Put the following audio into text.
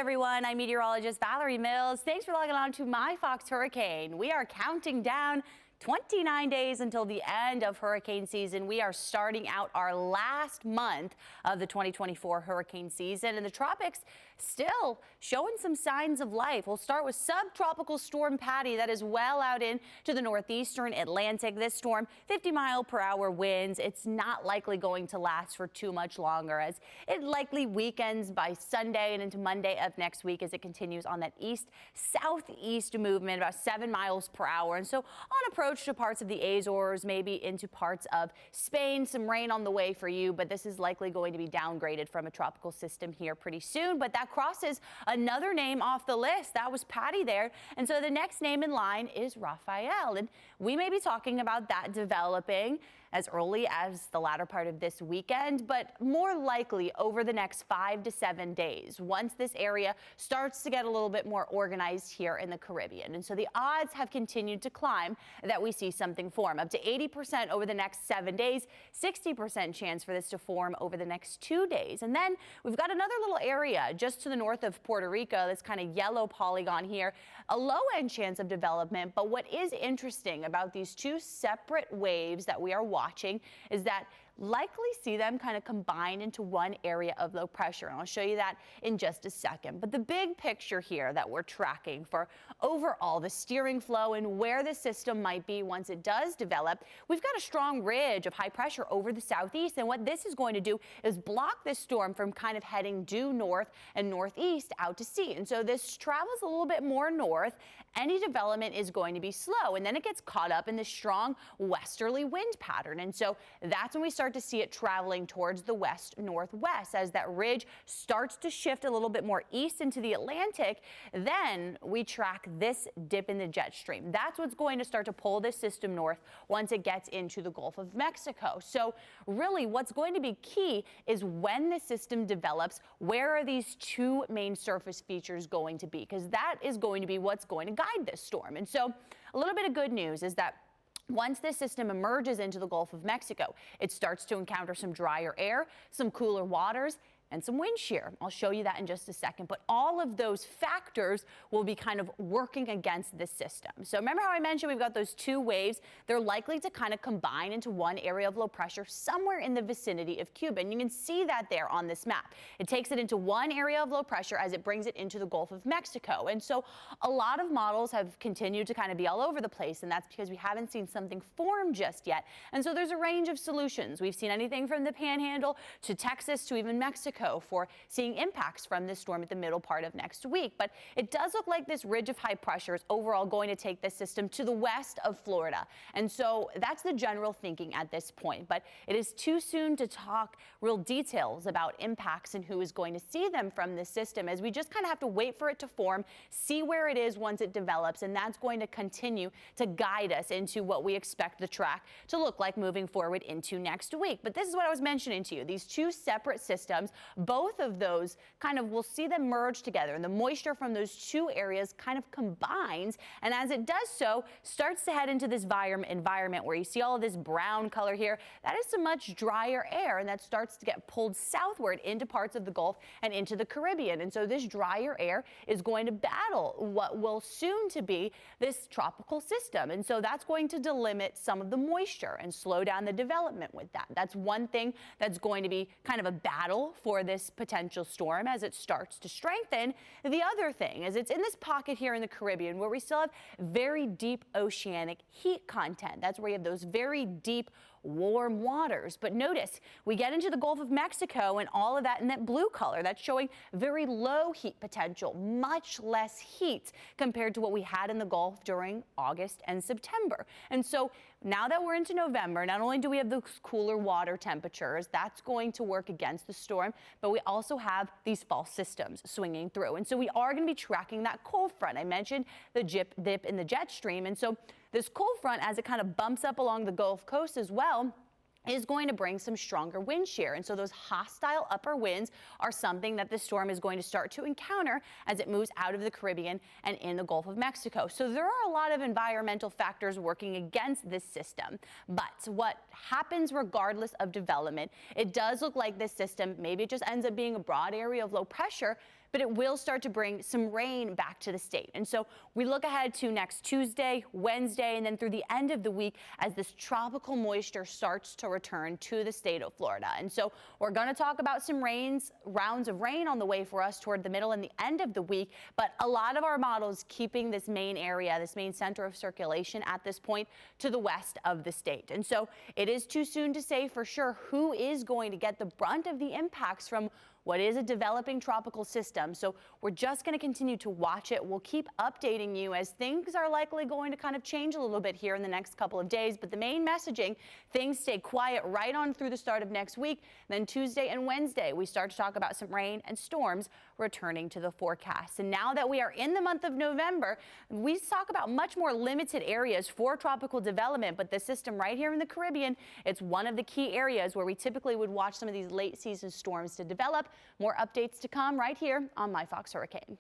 everyone, I'm meteorologist Valerie Mills. Thanks for logging on to My Fox Hurricane. We are counting down 29 days until the end of hurricane season. We are starting out our last month of the 2024 hurricane season, and the tropics still showing some signs of life. We'll start with subtropical storm Patty that is well out into the northeastern Atlantic. This storm, 50-mile-per-hour winds. It's not likely going to last for too much longer, as it likely weakens by Sunday and into Monday of next week as it continues on that east-southeast movement, about 7 miles per hour. And so on approach to parts of the Azores, maybe into parts of Spain. Some rain on the way for you, but this is likely going to be downgraded from a tropical system here pretty soon. But that crosses another name off the list. That was Patty there. And so the next name in line is Rafael. And we may be talking about that developing as early as the latter part of this weekend, but more likely over the next 5 to 7 days once this area starts to get a little bit more organized here in the Caribbean. And so the odds have continued to climb that we see something form, up to 80% over the next 7 days, 60% chance for this to form over the next 2 days. And then we've got another little area just to the north of Puerto Rico, this kind of yellow polygon here, a low-end chance of development. But what is interesting about these two separate waves that we are watching is that likely see them kind of combine into one area of low pressure. And I'll show you that in just a second. But the big picture here that we're tracking for overall the steering flow and where the system might be once it does develop, we've got a strong ridge of high pressure over the southeast. And what this is going to do is block this storm from kind of heading due north and northeast out to sea. And so this travels a little bit more north. Any development is going to be slow, and then it gets caught up in this strong westerly wind pattern. And so that's when we start to see it traveling towards the west-northwest. As that ridge starts to shift a little bit more east into the Atlantic, then we track this dip in the jet stream. That's what's going to start to pull this system north once it gets into the Gulf of Mexico. So really what's going to be key is when the system develops, where are these two main surface features going to be? Because that is going to be what's going to guide this storm. And so a little bit of good news is that once this system emerges into the Gulf of Mexico, it starts to encounter some drier air, some cooler waters, and some wind shear. I'll show you that in just a second. But all of those factors will be kind of working against this system. So remember how I mentioned we've got those two waves? They're likely to kind of combine into one area of low pressure somewhere in the vicinity of Cuba. And you can see that there on this map. It takes it into one area of low pressure as it brings it into the Gulf of Mexico. And so a lot of models have continued to kind of be all over the place. And that's because we haven't seen something form just yet. And so there's a range of solutions. We've seen anything from the Panhandle to Texas to even Mexico for seeing impacts from this storm at the middle part of next week. But it does look like this ridge of high pressure is overall going to take this system to the west of Florida. And so that's the general thinking at this point. But it is too soon to talk real details about impacts and who is going to see them from this system, as we just kind of have to wait for it to form, see where it is once it develops, and that's going to continue to guide us into what we expect the track to look like moving forward into next week. But this is what I was mentioning to you, these two separate systems. Both of those kind of, we'll see them merge together, and the moisture from those two areas kind of combines. And as it does so, starts to head into this environment where you see all of this brown color here. That is some much drier air, and that starts to get pulled southward into parts of the Gulf and into the Caribbean. And so this drier air is going to battle what will soon to be this tropical system. And so that's going to delimit some of the moisture and slow down the development with that. That's one thing that's going to be kind of a battle for this potential storm as it starts to strengthen. The other thing is it's in this pocket here in the Caribbean where we still have very deep oceanic heat content. That's where you have those very deep warm waters. But notice we get into the Gulf of Mexico and all of that in that blue color. That's showing very low heat potential, much less heat compared to what we had in the Gulf during August and September. And so now that we're into November, not only do we have those cooler water temperatures, that's going to work against the storm, but we also have these false systems swinging through. And so we are going to be tracking that cold front. I mentioned the dip in the jet stream. And so this cold front, as it kind of bumps up along the Gulf Coast as well, is going to bring some stronger wind shear. And so those hostile upper winds are something that the storm is going to start to encounter as it moves out of the Caribbean and in the Gulf of Mexico. So there are a lot of environmental factors working against this system. But what happens regardless of development, it does look like this system, maybe it just ends up being a broad area of low pressure. but it will start to bring some rain back to the state. And so we look ahead to next Tuesday, Wednesday, and then through the end of the week as this tropical moisture starts to return to the state of Florida. And so we're going to talk about some rounds of rain on the way for us toward the middle and the end of the week, but a lot of our models keeping this main area, this main center of circulation at this point to the west of the state. And so it is too soon to say for sure who is going to get the brunt of the impacts from what is a developing tropical system. So we're just going to continue to watch it. We'll keep updating you as things are likely going to kind of change a little bit here in the next couple of days. But the main messaging, things stay quiet right on through the start of next week. Then Tuesday and Wednesday, we start to talk about some rain and storms returning to the forecast. And now that we are in the month of November, we talk about much more limited areas for tropical development. But the system right here in the Caribbean, it's one of the key areas where we typically would watch some of these late season storms to develop. More updates to come right here on My Fox Hurricane.